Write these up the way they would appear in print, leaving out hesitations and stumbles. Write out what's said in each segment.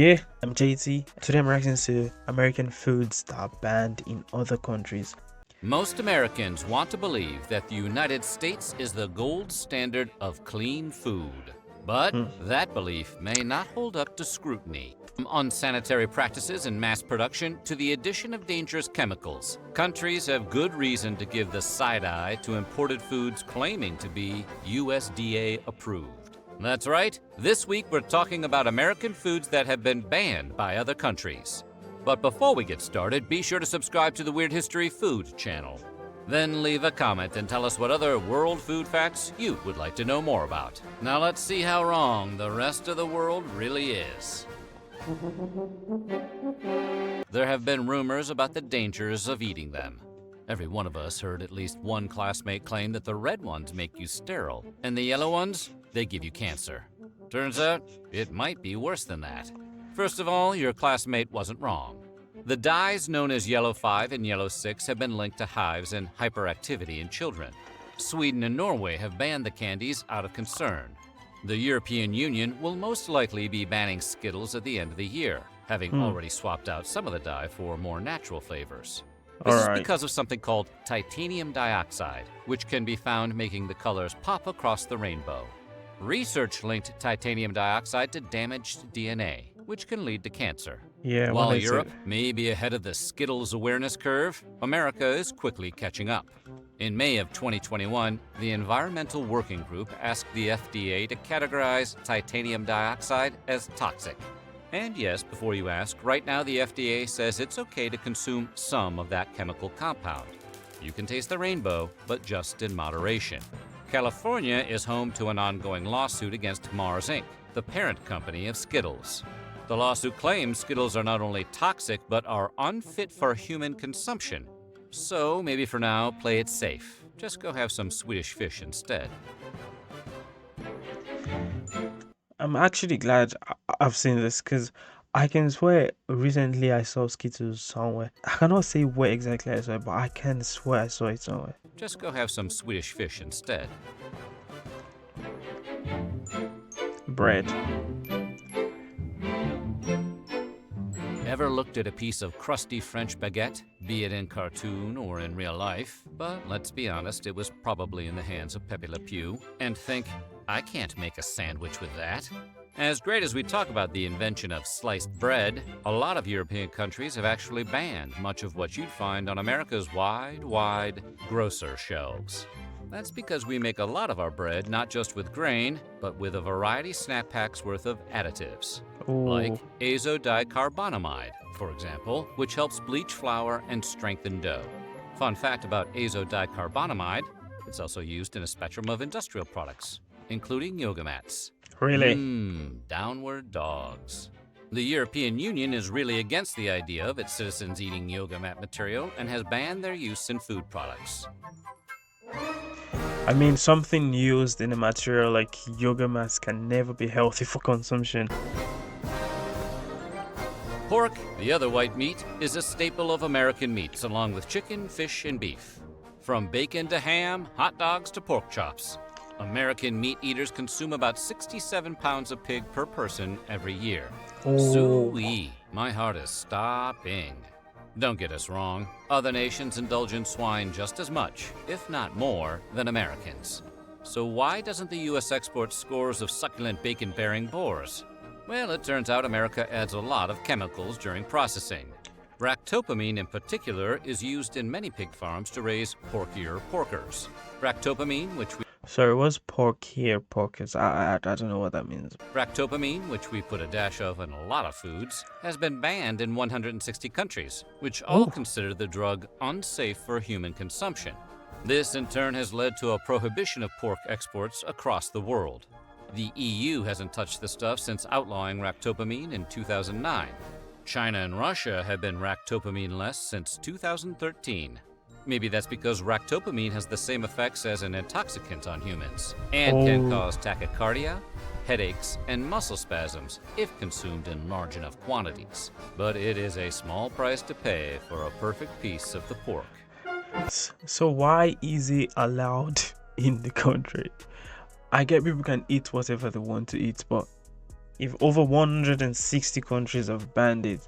Yeah, I'm JT. Today I'm reacting to American foods that are banned in other countries. Most Americans want to believe that the United States is the gold standard of clean food. But that belief may not hold up to scrutiny. From unsanitary practices in mass production to the addition of dangerous chemicals, countries have good reason to give the side eye to imported foods claiming to be USDA approved. That's right, this week we're talking about American foods that have been banned by other countries. But before we get started, be sure to subscribe to the Weird History Food channel. Then leave a comment and tell us what other world food facts you would like to know more about. Now let's see how wrong the rest of the world really is. There have been rumors about the dangers of eating them. Every one of us heard at least one classmate claim that the red ones make you sterile, and the yellow ones, they give you cancer. Turns out, it might be worse than that. First of all, your classmate wasn't wrong. The dyes known as Yellow 5 and Yellow 6 have been linked to hives and hyperactivity in children. Sweden and Norway have banned the candies out of concern. The European Union will most likely be banning Skittles at the end of the year, having already swapped out some of the dye for more natural flavors. This is because of something called titanium dioxide, which can be found making the colors pop across the rainbow. Research linked titanium dioxide to damaged DNA, which can lead to cancer. Yeah, while Europe may be ahead of the Skittles awareness curve, America is quickly catching up. In May of 2021, the Environmental Working Group asked the FDA to categorize titanium dioxide as toxic. And yes, before you ask, right now the FDA says it's okay to consume some of that chemical compound. You can taste the rainbow, but just in moderation. California is home to an ongoing lawsuit against Mars Inc., the parent company of Skittles. The lawsuit claims Skittles are not only toxic, but are unfit for human consumption. So maybe for now, play it safe. Just go have some Swedish fish instead. I'm actually glad I've seen this because I can swear recently I saw Skittles somewhere. I cannot say where exactly I saw it, but I can swear I saw it somewhere. Just go have some Swedish fish instead. Bread. Ever looked at a piece of crusty French baguette, be it in cartoon or in real life, but let's be honest, it was probably in the hands of Pepe Le Pew, and think, I can't make a sandwich with that? As great as we talk about the invention of sliced bread, a lot of European countries have actually banned much of what you'd find on America's wide grocer shelves. That's because we make a lot of our bread not just with grain, but with a variety snap packs worth of additives. Like azodicarbonamide, for example, which helps bleach flour and strengthen dough. Fun fact about azodicarbonamide, it's also used in a spectrum of industrial products, including yoga mats. Really? Downward dogs. The European Union is really against the idea of its citizens eating yoga mat material and has banned their use in food products. I mean, something used in a material like yoga mats can never be healthy for consumption. Pork, the other white meat, is a staple of American meats along with chicken, fish, and beef. From bacon to ham, hot dogs to pork chops. American meat eaters consume about 67 pounds of pig per person every year. Soo-wee, my heart is stopping. Don't get us wrong, other nations indulge in swine just as much, if not more, than Americans. So why doesn't the U.S. export scores of succulent bacon-bearing boars? Well, it turns out America adds a lot of chemicals during processing. Ractopamine in particular is used in many pig farms to raise porkier porkers. Ractopamine, which we Sorry, what's pork here, porkers? I don't know what that means. Ractopamine, which we put a dash of in a lot of foods, has been banned in 160 countries, which all consider the drug unsafe for human consumption. This in turn has led to a prohibition of pork exports across the world. The EU hasn't touched the stuff since outlawing ractopamine in 2009. China and Russia have been ractopamine-less since 2013. Maybe that's because ractopamine has the same effects as an intoxicant on humans and can cause tachycardia, headaches, and muscle spasms if consumed in large enough quantities. But it is a small price to pay for a perfect piece of the pork. So why is it allowed in the country? I get people can eat whatever they want to eat, but If over 160 countries have banned it,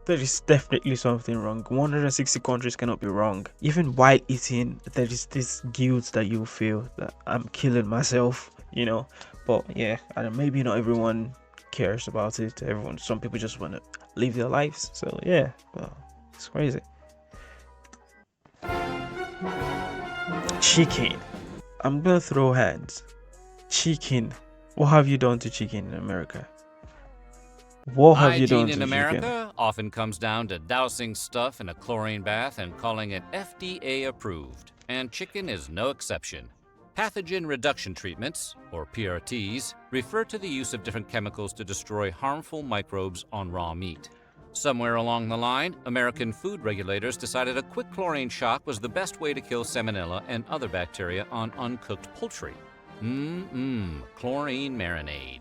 there is definitely something wrong. 160 countries cannot be wrong. Even while eating, there is this guilt that you feel that I'm killing myself, you know. But yeah, and maybe not everyone cares about it. Some people just want to live their lives. So yeah, well, it's crazy. Chicken. I'm gonna throw hands. Chicken. What have you done to chicken in America? What have you Hygiene done in to chicken? America often comes down to dousing stuff in a chlorine bath and calling it FDA approved, and chicken is no exception. Pathogen reduction treatments, or PRTs, refer to the use of different chemicals to destroy harmful microbes on raw meat. Somewhere along the line, American food regulators decided a quick chlorine shock was the best way to kill salmonella and other bacteria on uncooked poultry. Chlorine marinade.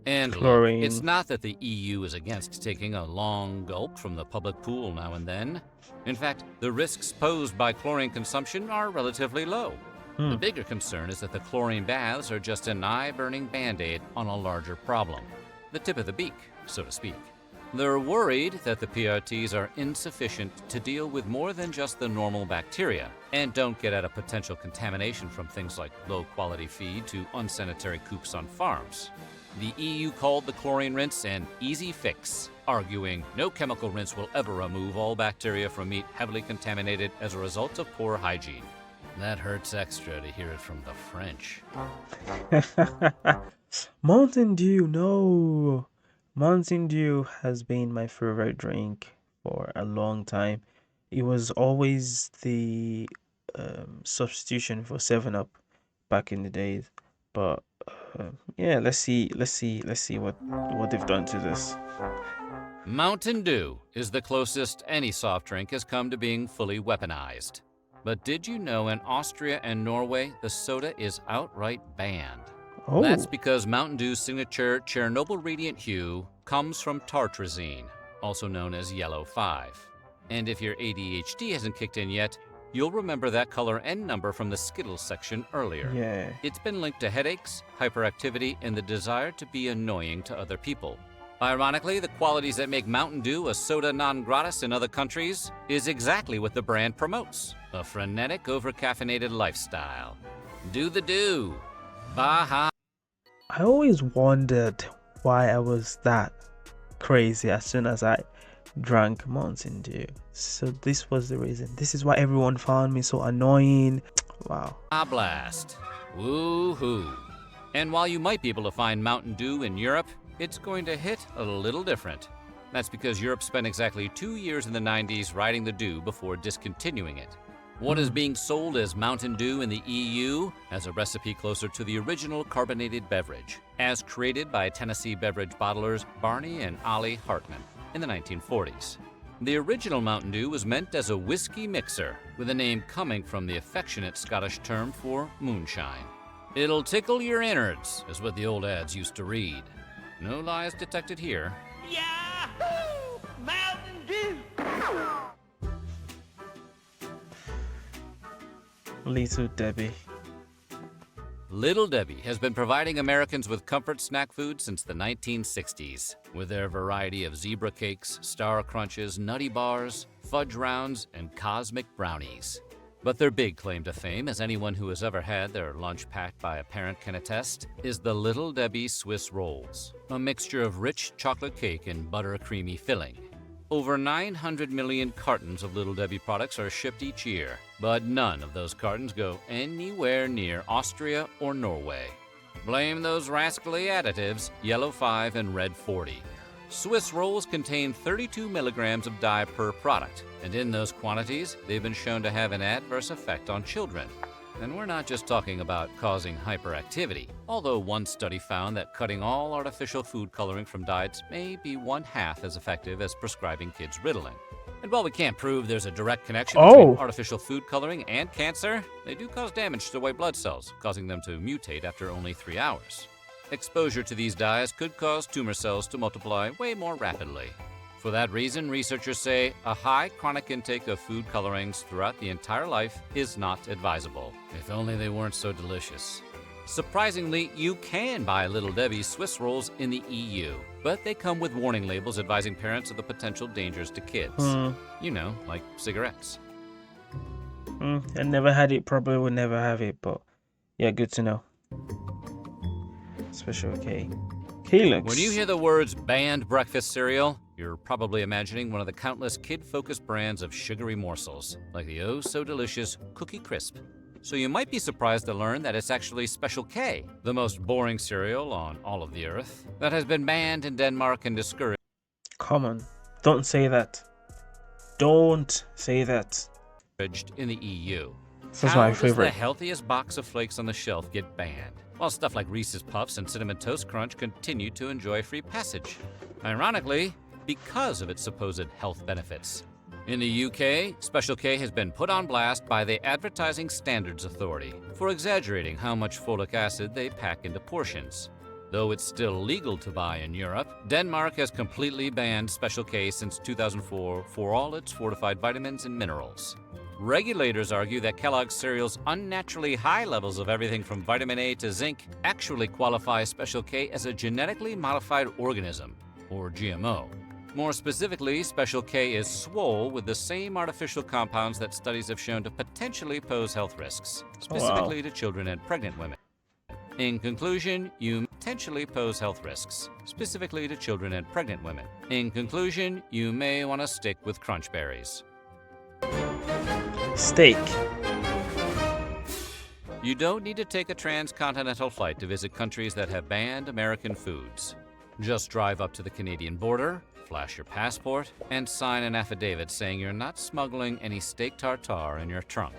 And look, it's Chlorine. not that the EU is against taking a long gulp from the public pool now and then. In fact, the risks posed by chlorine consumption are relatively low. Hmm. The bigger concern is that the chlorine baths are just an eye-burning band-aid on a larger problem. The tip of the beak, so to speak. They're worried that the PRTs are insufficient to deal with more than just the normal bacteria and don't get at a potential contamination from things like low-quality feed to unsanitary coops on farms. The EU called the chlorine rinse an easy fix, arguing no chemical rinse will ever remove all bacteria from meat heavily contaminated as a result of poor hygiene. That hurts extra to hear it from the French. Mountain Dew, no. Mountain Dew has been my favorite drink for a long time. It was always the substitution for 7 Up back in the days. But yeah, let's see what they've done to this. Mountain Dew is the closest any soft drink has come to being fully weaponized. But did you know in Austria and Norway, the soda is outright banned? That's Oh, because Mountain Dew's signature Chernobyl radiant hue comes from tartrazine, also known as yellow 5. And if your ADHD hasn't kicked in yet, you'll remember that color and number from the Skittles section earlier. yeah. It's been linked to headaches, hyperactivity, and the desire to be annoying to other people. Ironically, the qualities that make Mountain Dew a soda non gratis in other countries is exactly what the brand promotes: a frenetic, over-caffeinated lifestyle. Do the do. Baja. I always wondered why I was that crazy as soon as I drank Mountain Dew. So this was the reason. This is why everyone found me so annoying. Wow. Blast. Woo-hoo. And while you might be able to find Mountain Dew in Europe, it's going to hit a little different. That's because Europe spent exactly 2 years in the 90s riding the dew before discontinuing it. What is being sold as Mountain Dew in the EU has a recipe closer to the original carbonated beverage, as created by Tennessee beverage bottlers Barney and Ollie Hartman in the 1940s. The original Mountain Dew was meant as a whiskey mixer, with the name coming from the affectionate Scottish term for moonshine. It'll tickle your innards, is what the old ads used to read. No lies detected here. Yahoo! Mountain Dew! Little Debbie. Little Debbie has been providing Americans with comfort snack food since the 1960s, with their variety of zebra cakes, star crunches, nutty bars, fudge rounds, and cosmic brownies. But their big claim to fame, as anyone who has ever had their lunch packed by a parent can attest, is the Little Debbie Swiss Rolls, a mixture of rich chocolate cake and butter-creamy filling. Over 900 million cartons of Little Debbie products are shipped each year, but none of those cartons go anywhere near Austria or Norway. Blame those rascally additives, yellow 5 and red 40. Swiss rolls contain 32 milligrams of dye per product, and in those quantities, they've been shown to have an adverse effect on children. And we're not just talking about causing hyperactivity, although one study found that cutting all artificial food coloring from diets may be 1/2 as effective as prescribing kids Ritalin. And while we can't prove there's a direct connection between artificial food coloring and cancer, they do cause damage to white blood cells, causing them to mutate after only 3 hours. Exposure to these dyes could cause tumor cells to multiply way more rapidly. For that reason, researchers say a high chronic intake of food colorings throughout the entire life is not advisable. If only they weren't so delicious. Surprisingly, you can buy Little Debbie's Swiss rolls in the EU, but they come with warning labels advising parents of the potential dangers to kids. You know, like cigarettes. I never had it, probably will never have it, but yeah, good to know. Special K. Calyx. When you hear the words banned breakfast cereal, you're probably imagining one of the countless kid-focused brands of sugary morsels, like the oh-so-delicious Cookie Crisp. So you might be surprised to learn that it's actually Special K, the most boring cereal on all of the earth, that has been banned in Denmark and discouraged. Come on, don't say that. Don't say that. In the EU. This is How my does favorite. the healthiest box of flakes on the shelf get banned, while stuff like Reese's Puffs and Cinnamon Toast Crunch continue to enjoy free passage? Ironically, because of its supposed health benefits. In the UK, Special K has been put on blast by the Advertising Standards Authority for exaggerating how much folic acid they pack into portions. Though it's still legal to buy in Europe, Denmark has completely banned Special K since 2004 for all its fortified vitamins and minerals. Regulators argue that Kellogg's cereal's unnaturally high levels of everything from vitamin A to zinc actually qualify Special K as a genetically modified organism, or GMO. More specifically, Special K is swole with the same artificial compounds that studies have shown to potentially pose health risks, specifically to children and pregnant women. In conclusion, you potentially pose health risks, specifically to children and pregnant women. In conclusion, you may want to stick with crunch berries. Steak. You don't need to take a transcontinental flight to visit countries that have banned American foods. Just drive up to the Canadian border, flash your passport, and sign an affidavit saying you're not smuggling any steak tartare in your trunk.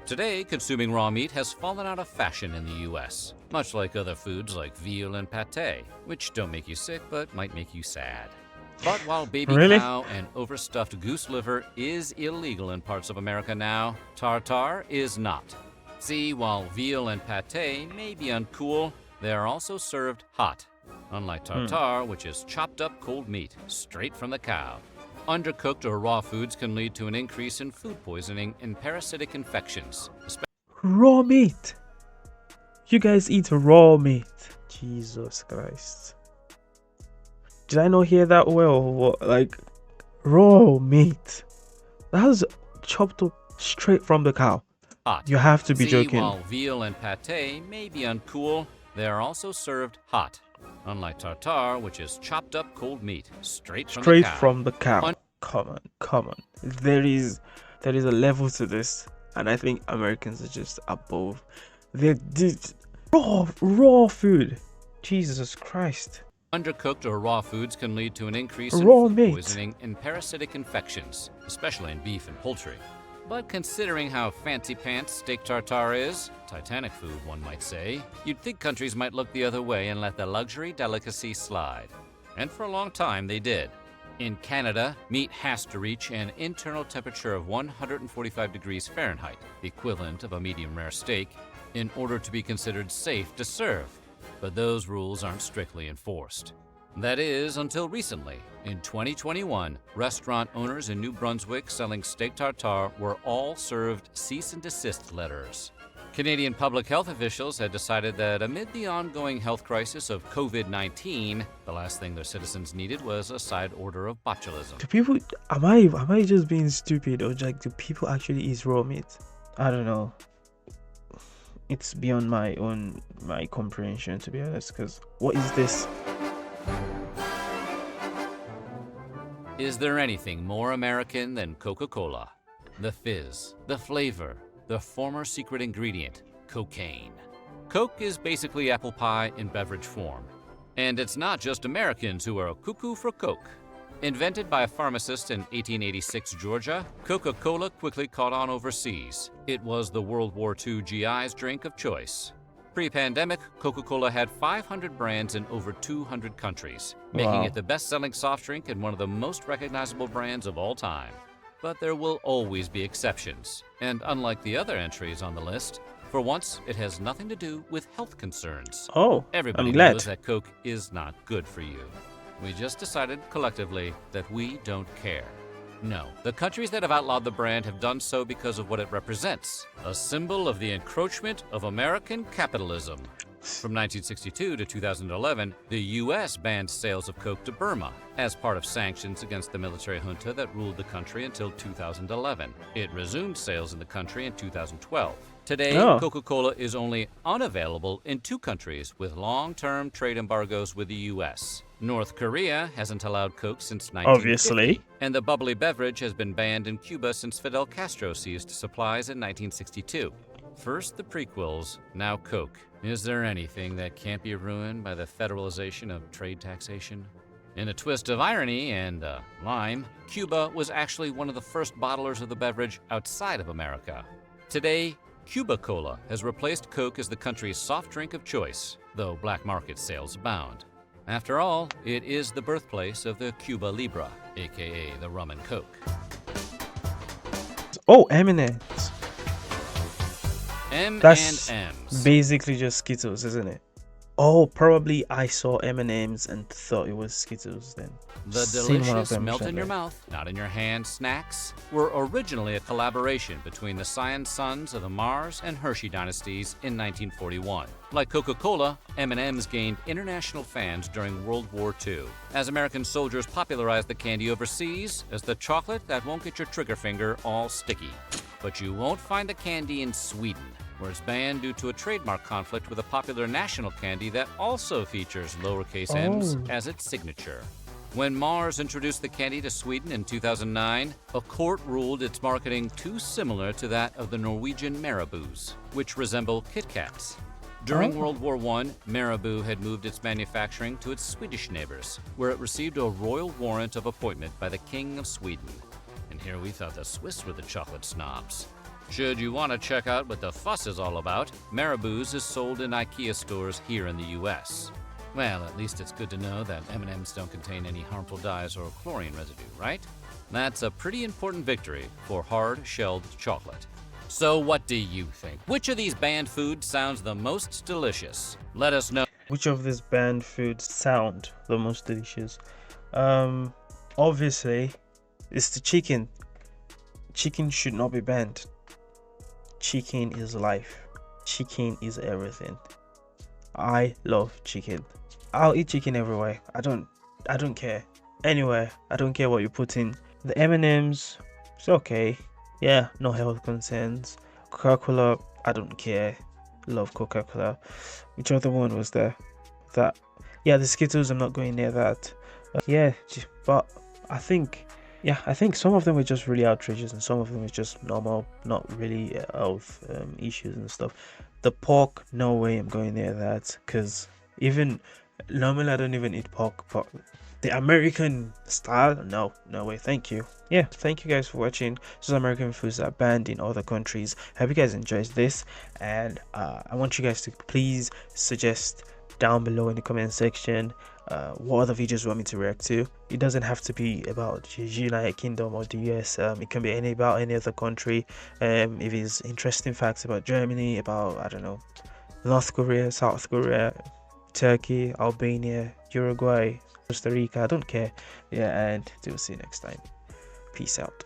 Today, consuming raw meat has fallen out of fashion in the US, much like other foods like veal and pate, which don't make you sick but might make you sad. But while baby cow and overstuffed goose liver is illegal in parts of America now, tartare is not. See, while veal and pate may be uncool, they are also served hot, unlike tartare, which is chopped up cold meat, straight from the cow. Undercooked or raw foods can lead to an increase in food poisoning and parasitic infections. Raw meat. You guys eat raw meat. Jesus Christ. Did I not hear that well? What, like, raw meat? That was chopped up straight from the cow. Hot. You have to be See, joking. While veal and pate may be uncool, they are also served hot, unlike tartare, which is chopped up cold meat, straight from the cow. Come on. There is a level to this, and I think Americans are just above. They did raw food. Jesus Christ. Undercooked or raw foods can lead to an increase in Raw food meat. poisoning and parasitic infections, especially in beef and poultry. But considering how fancy pants steak tartare is, Titanic food one might say, you'd think countries might look the other way and let the luxury delicacy slide. And for a long time they did. In Canada, meat has to reach an internal temperature of 145 degrees Fahrenheit, the equivalent of a medium rare steak, in order to be considered safe to serve. But those rules aren't strictly enforced. That is, until recently. In 2021, restaurant owners in New Brunswick selling steak tartare were all served cease and desist letters. Canadian public health officials had decided that amid the ongoing health crisis of COVID-19, the last thing their citizens needed was a side order of botulism. Do people? Am I just being stupid, or like do people actually eat raw meat? I don't know. It's beyond my comprehension, to be honest. Because what is this? Is there anything more American than Coca-Cola? The fizz, the flavor, the former secret ingredient, cocaine. Coke is basically apple pie in beverage form. And it's not just Americans who are cuckoo for Coke. Invented by a pharmacist in 1886 Georgia, Coca-Cola quickly caught on overseas. It was the World War II GI's drink of choice. Pre-pandemic, Coca-Cola had 500 brands in over 200 countries, making it the best-selling soft drink and one of the most recognizable brands of all time. But there will always be exceptions, and unlike the other entries on the list, for once it has nothing to do with health concerns. Oh, Everybody I'm glad. knows that Coke is not good for you. We just decided collectively that we don't care. No, the countries that have outlawed the brand have done so because of what it represents, a symbol of the encroachment of American capitalism. From 1962 to 2011, the U.S. banned sales of Coke to Burma as part of sanctions against the military junta that ruled the country until 2011. It resumed sales in the country in 2012. Today, Oh. Coca-Cola is only unavailable in 2 countries with long-term trade embargoes with the U.S. North Korea hasn't allowed Coke since 1950, Obviously. and the bubbly beverage has been banned in Cuba since Fidel Castro seized supplies in 1962. First the prequels, now Coke. Is there anything that can't be ruined by the federalization of trade taxation? In a twist of irony and lime, Cuba was actually one of the first bottlers of the beverage outside of America. Today, Cuba Cola has replaced Coke as the country's soft drink of choice, though black market sales abound. After all, it is the birthplace of the Cuba Libre, aka the rum and Coke. Oh, M&M's. That's M&M's. basically just Skittles, isn't it? Oh, probably I saw M&M's and thought it was Skittles then. The Seen one of delicious them melt in your recently. mouth, not in your hand snacks were originally a collaboration between the scion sons of the Mars and Hershey dynasties in 1941. Like Coca-Cola, M&M's gained international fans during World War II, as American soldiers popularized the candy overseas as the chocolate that won't get your trigger finger all sticky. But you won't find the candy in Sweden, where it's banned due to a trademark conflict with a popular national candy that also features lowercase m's Oh. as its signature. When Mars introduced the candy to Sweden in 2009, a court ruled its marketing too similar to that of the Norwegian Marabous, which resemble Kit Kats. During Oh. World War I, Marabou had moved its manufacturing to its Swedish neighbors, where it received a royal warrant of appointment by the King of Sweden. And here we thought the Swiss were the chocolate snobs. Should you want to check out what the fuss is all about, Marabou's is sold in IKEA stores here in the US. Well, at least it's good to know that M&Ms don't contain any harmful dyes or chlorine residue, right? That's a pretty important victory for hard-shelled chocolate. So what do you think? Which of these banned foods sounds the most delicious? Let us know. Which of these banned foods sound the most delicious? Obviously, it's the chicken. Chicken should not be banned. Chicken is life. Chicken is everything. I love chicken. I'll eat chicken everywhere. I don't care. Anywhere. I don't care what you put in. The M&Ms, it's okay. Yeah, no health concerns. Coca-Cola, I don't care. Love Coca-Cola. Which other one was there? That. Yeah, the Skittles, I'm not going near that. But I think some of them were just really outrageous and some of them were just normal, not really health issues and stuff. The pork, no way I'm going near that, because even normally I don't even eat pork, but the American style, no way, thank you. Yeah, thank you guys for watching. This is American foods that are banned in other countries. I hope you guys enjoyed this, and I want you guys to please suggest down below in the comment section what other videos you want me to react to. It doesn't have to be about the United Kingdom or the US. It can be about any other country. If it's interesting facts about Germany, about, I don't know, North Korea, South Korea, Turkey, Albania, Uruguay, Costa Rica, I don't care. Yeah, and we'll see you next time. Peace out.